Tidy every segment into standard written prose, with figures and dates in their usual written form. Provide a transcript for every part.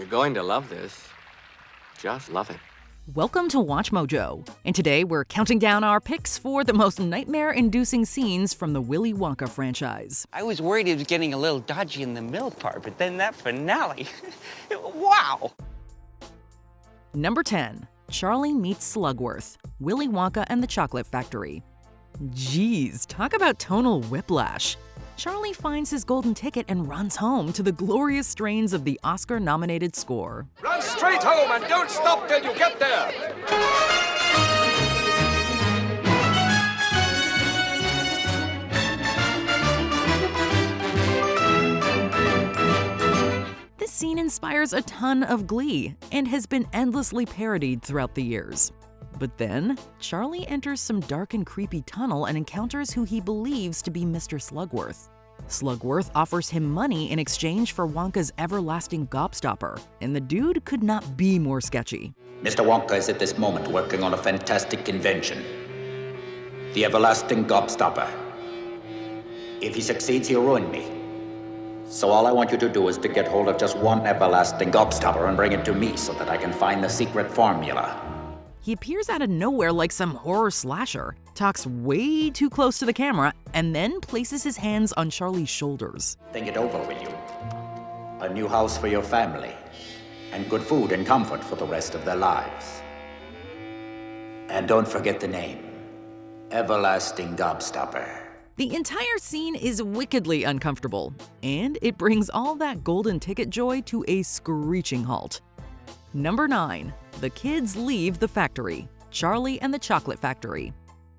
You're going to love this. Just love it. Welcome to WatchMojo, and today we're counting down our picks for the most nightmare-inducing scenes from the Willy Wonka franchise. I was worried it was getting a little dodgy in the middle part, but then that finale, wow! Number 10. Charlie Meets Slugworth, Willy Wonka and the Chocolate Factory. Geez, talk about tonal whiplash. Charlie finds his golden ticket and runs home to the glorious strains of the Oscar-nominated score. Run straight home and don't stop till you get there! This scene inspires a ton of glee and has been endlessly parodied throughout the years. But then, Charlie enters some dark and creepy tunnel and encounters who he believes to be Mr. Slugworth. Slugworth offers him money in exchange for Wonka's everlasting gobstopper, and the dude could not be more sketchy. Mr. Wonka is at this moment working on a fantastic invention. The everlasting gobstopper. If he succeeds, he'll ruin me. So all I want you to do is to get hold of just one everlasting gobstopper and bring it to me so that I can find the secret formula. He appears out of nowhere like some horror slasher, talks way too close to the camera, and then places his hands on Charlie's shoulders. Think it over, will you? A new house for your family, and good food and comfort for the rest of their lives. And don't forget the name, Everlasting Gobstopper. The entire scene is wickedly uncomfortable, and it brings all that golden ticket joy to a screeching halt. Number 9. The Kids Leave the Factory, Charlie and the Chocolate Factory.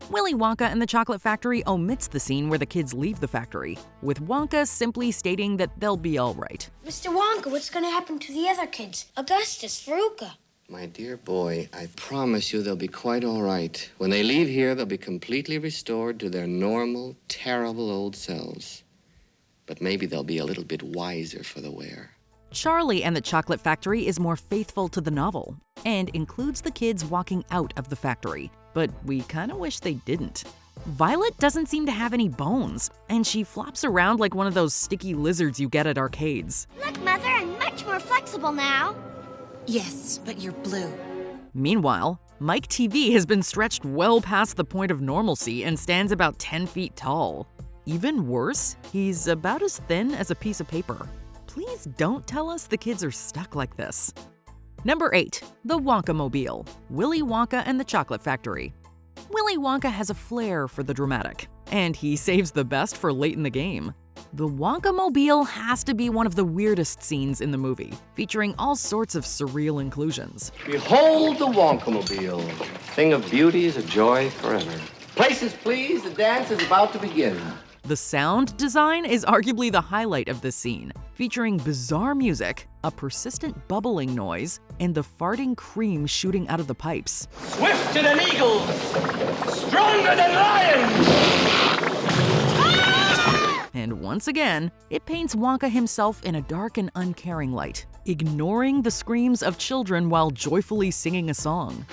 Willy Wonka and the Chocolate Factory omits the scene where the kids leave the factory, with Wonka simply stating that they'll be all right. Mr. Wonka, what's going to happen to the other kids? Augustus, Veruca. My dear boy, I promise you they'll be quite all right. When they leave here, they'll be completely restored to their normal, terrible old selves. But maybe they'll be a little bit wiser for the wear. Charlie and the Chocolate Factory is more faithful to the novel and includes the kids walking out of the factory, but we kind of wish they didn't. Violet doesn't seem to have any bones, and she flops around like one of those sticky lizards you get at arcades. Look, Mother, I'm much more flexible now. Yes, but you're blue. Meanwhile, Mike TV has been stretched well past the point of normalcy and stands about 10 feet tall. Even worse, he's about as thin as a piece of paper. Please don't tell us the kids are stuck like this. Number 8. The Wonka Mobile, Willy Wonka and the Chocolate Factory. Willy Wonka has a flair for the dramatic, and he saves the best for late in the game. The Wonka Mobile has to be one of the weirdest scenes in the movie, featuring all sorts of surreal inclusions. Behold the Wonka Mobile, thing of beauty is a joy forever. Places, please, the dance is about to begin. The sound design is arguably the highlight of this scene, featuring bizarre music, a persistent bubbling noise, and the farting cream shooting out of the pipes. Swifter than eagles, stronger than lions! And once again, it paints Wonka himself in a dark and uncaring light, ignoring the screams of children while joyfully singing a song.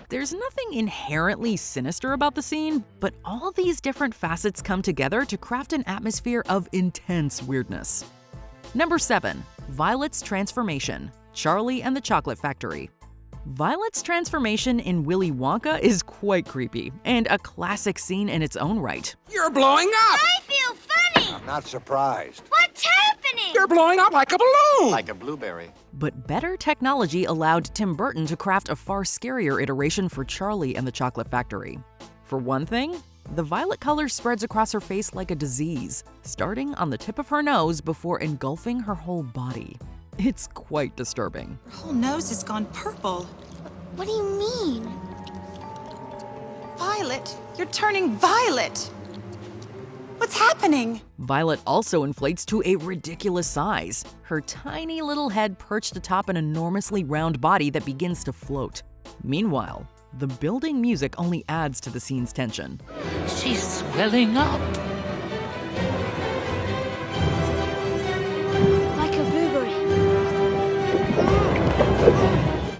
There's nothing inherently sinister about the scene, but all these different facets come together to craft an atmosphere of intense weirdness. Number 7. Violet's Transformation, Charlie and the Chocolate Factory. Violet's transformation in Willy Wonka is quite creepy, and a classic scene in its own right. You're blowing up! I feel funny. I'm not surprised. What's happening? You're blowing up like a balloon! Like a blueberry. But better technology allowed Tim Burton to craft a far scarier iteration for Charlie and the Chocolate Factory. For one thing, the violet color spreads across her face like a disease, starting on the tip of her nose before engulfing her whole body. It's quite disturbing. Her whole nose has gone purple. What do you mean? Violet, you're turning violet. What's happening? Violet also inflates to a ridiculous size, her tiny little head perched atop an enormously round body that begins to float. Meanwhile, the building music only adds to the scene's tension. She's swelling up. Like a blueberry.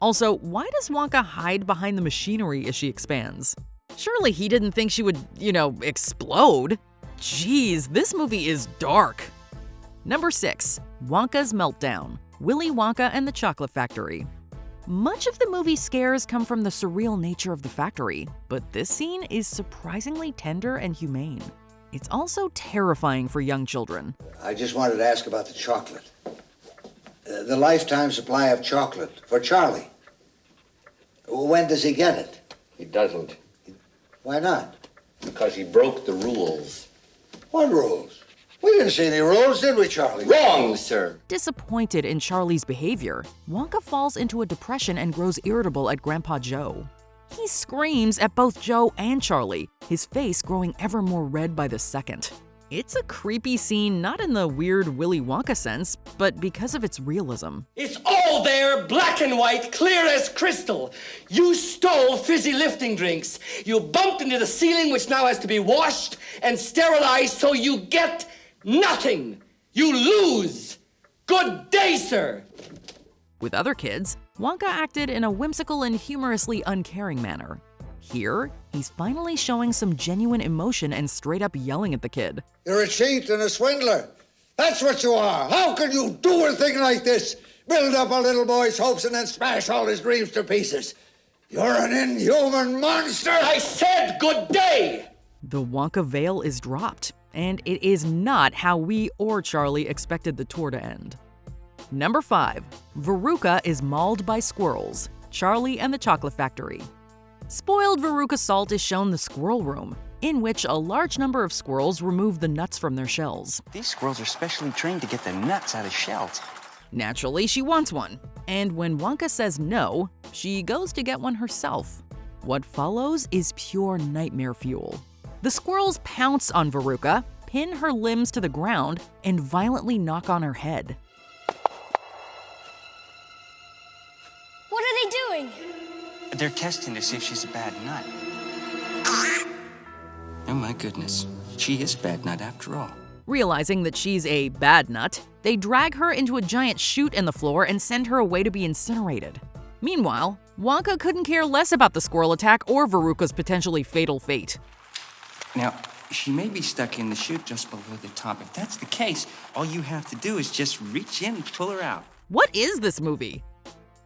Also, why does Wonka hide behind the machinery as she expands? Surely he didn't think she would, explode. Jeez, this movie is dark. Number 6. Wonka's Meltdown, Willy Wonka and the Chocolate Factory. Much of the movie's scares come from the surreal nature of the factory, but this scene is surprisingly tender and humane. It's also terrifying for young children. I just wanted to ask about the chocolate. The lifetime supply of chocolate for Charlie. When does he get it? He doesn't. Why not? Because he broke the rules. What rules? We didn't see any rules, did we, Charlie? Wrong, sir. Disappointed in Charlie's behavior, Wonka falls into a depression and grows irritable at Grandpa Joe. He screams at both Joe and Charlie, his face growing ever more red by the second. It's a creepy scene not in the weird Willy Wonka sense, but because of its realism. It's all there, black and white, clear as crystal. You stole Fizzy Lifting drinks. You bumped into the ceiling, which now has to be washed and sterilized, so you get nothing. You lose. Good day, sir. With other kids, Wonka acted in a whimsical and humorously uncaring manner. Here, he's finally showing some genuine emotion and straight up yelling at the kid. You're a cheat and a swindler. That's what you are. How can you do a thing like this? Build up a little boy's hopes and then smash all his dreams to pieces. You're an inhuman monster. I said good day. The Wonka veil is dropped, and it is not how we or Charlie expected the tour to end. Number 5. Veruca Is Mauled by Squirrels, Charlie and the Chocolate Factory. Spoiled Veruca Salt is shown the squirrel room, in which a large number of squirrels remove the nuts from their shells. These squirrels are specially trained to get the nuts out of shells. Naturally, she wants one, and when Wonka says no, she goes to get one herself. What follows is pure nightmare fuel. The squirrels pounce on Veruca, pin her limbs to the ground, and violently knock on her head. What are they doing? They're testing to see if she's a bad nut. Oh my goodness, she is bad nut after all. Realizing that she's a bad nut, they drag her into a giant chute in the floor and send her away to be incinerated. Meanwhile, Wonka couldn't care less about the squirrel attack or Veruca's potentially fatal fate. Now, she may be stuck in the chute just below the top. If that's the case, all you have to do is just reach in and pull her out. What is this movie?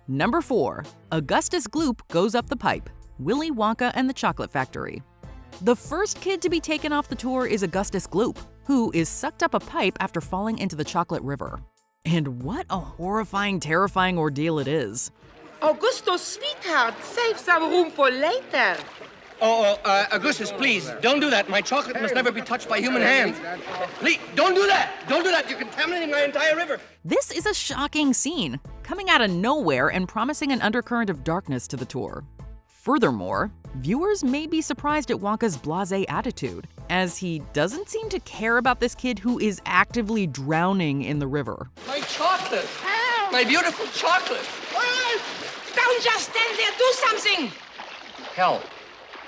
Number 4. Augustus Gloop Goes Up the Pipe, Willy Wonka and the Chocolate Factory. The first kid to be taken off the tour is Augustus Gloop, who is sucked up a pipe after falling into the chocolate river. And what a horrifying, terrifying ordeal it is. Augustus, sweetheart, save some room for later. Augustus, please, don't do that. My chocolate must never be touched by human hands. Please, don't do that. Don't do that. You're contaminating my entire river. This is a shocking scene, coming out of nowhere and promising an undercurrent of darkness to the tour. Furthermore, viewers may be surprised at Wonka's blasé attitude, as he doesn't seem to care about this kid who is actively drowning in the river. My chocolate. My beautiful chocolate. Don't just stand there, do something! Help.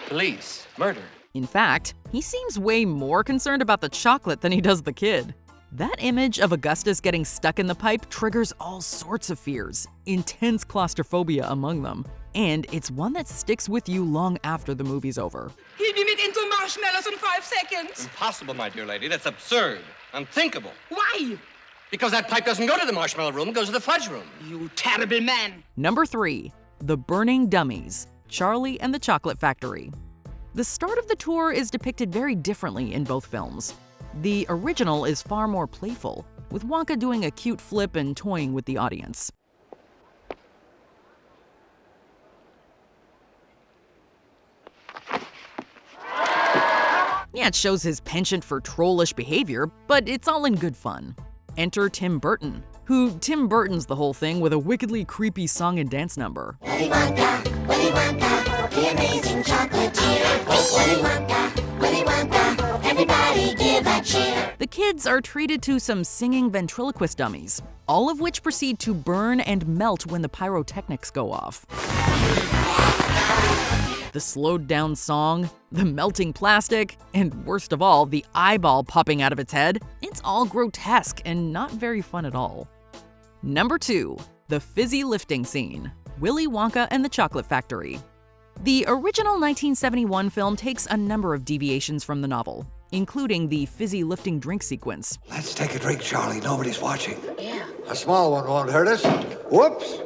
Police. Murder. In fact, he seems way more concerned about the chocolate than he does the kid. That image of Augustus getting stuck in the pipe triggers all sorts of fears, intense claustrophobia among them, and it's one that sticks with you long after the movie's over. He'll be made into marshmallows in 5 seconds. Impossible, my dear lady. That's absurd. Unthinkable. Why? Because that pipe doesn't go to the marshmallow room, it goes to the fudge room. You terrible man. Number 3. The Burning Dummies, Charlie and the Chocolate Factory. The start of the tour is depicted very differently in both films. The original is far more playful, with Wonka doing a cute flip and toying with the audience. Yeah, it shows his penchant for trollish behavior, but it's all in good fun. Enter Tim Burton, who Tim Burton's the whole thing with a wickedly creepy song and dance number. Willy Wonka, the amazing chocolatier. Willy Wonka, everybody give a cheer. The kids are treated to some singing ventriloquist dummies, all of which proceed to burn and melt when the pyrotechnics go off. The slowed down song, the melting plastic, and worst of all, the eyeball popping out of its head, it's all grotesque and not very fun at all. Number 2. The Fizzy Lifting Scene, Willy Wonka and the Chocolate Factory. The original 1971 film takes a number of deviations from the novel, including the Fizzy Lifting drink sequence. Let's take a drink, Charlie. Nobody's watching. Yeah. A small one won't hurt us. Whoops.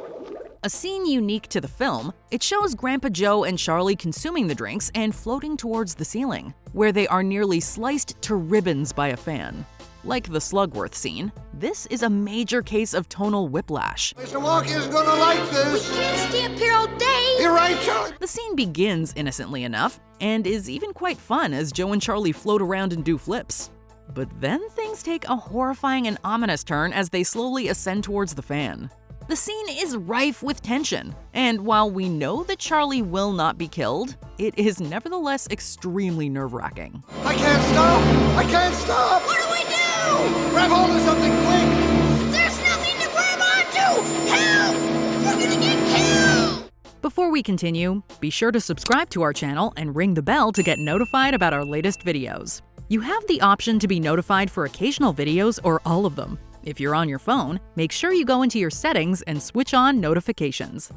A scene unique to the film, it shows Grandpa Joe and Charlie consuming the drinks and floating towards the ceiling, where they are nearly sliced to ribbons by a fan. Like the Slugworth scene, this is a major case of tonal whiplash. Mr. Wonka is gonna like this. We can't stay up here all day. You're right, Charlie. The scene begins innocently enough, and is even quite fun as Joe and Charlie float around and do flips. But then things take a horrifying and ominous turn as they slowly ascend towards the fan. The scene is rife with tension, and while we know that Charlie will not be killed, it is nevertheless extremely nerve-wracking. I can't stop. I can't stop. What do we do? Grab hold of something quick. There's nothing to grab onto. Help! We're gonna get killed. Before we continue, be sure to subscribe to our channel and ring the bell to get notified about our latest videos. You have the option to be notified for occasional videos or all of them. If you're on your phone, make sure you go into your settings and switch on notifications.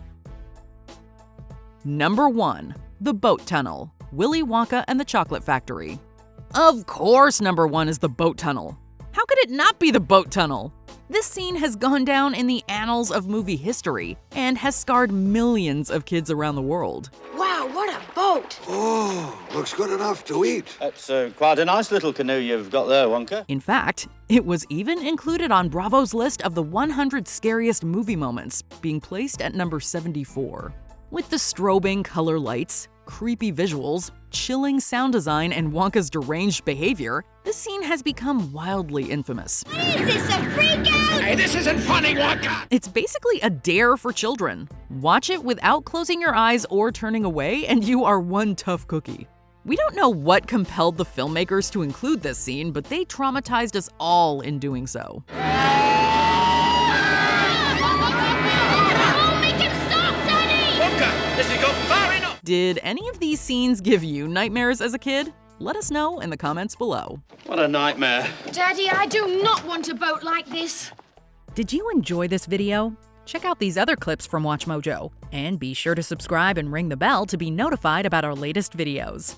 Number 1. The Boat Tunnel, Willy Wonka and the Chocolate Factory. Of course number 1 is the boat tunnel. How could it not be the boat tunnel? This scene has gone down in the annals of movie history and has scarred millions of kids around the world. Wow, what a boat. Oh, looks good enough to eat. That's quite a nice little canoe you've got there, Wonka. In fact, it was even included on Bravo's list of the 100 scariest movie moments, being placed at number 74. With the strobing color lights, creepy visuals, chilling sound design, and Wonka's deranged behavior, this scene has become wildly infamous. Is this a freak out? Hey, this isn't funny, Wonka! It's basically a dare for children. Watch it without closing your eyes or turning away, and you are one tough cookie. We don't know what compelled the filmmakers to include this scene, but they traumatized us all in doing so. Did any of these scenes give you nightmares as a kid? Let us know in the comments below. What a nightmare. Daddy, I do not want a boat like this. Did you enjoy this video? Check out these other clips from WatchMojo, and be sure to subscribe and ring the bell to be notified about our latest videos.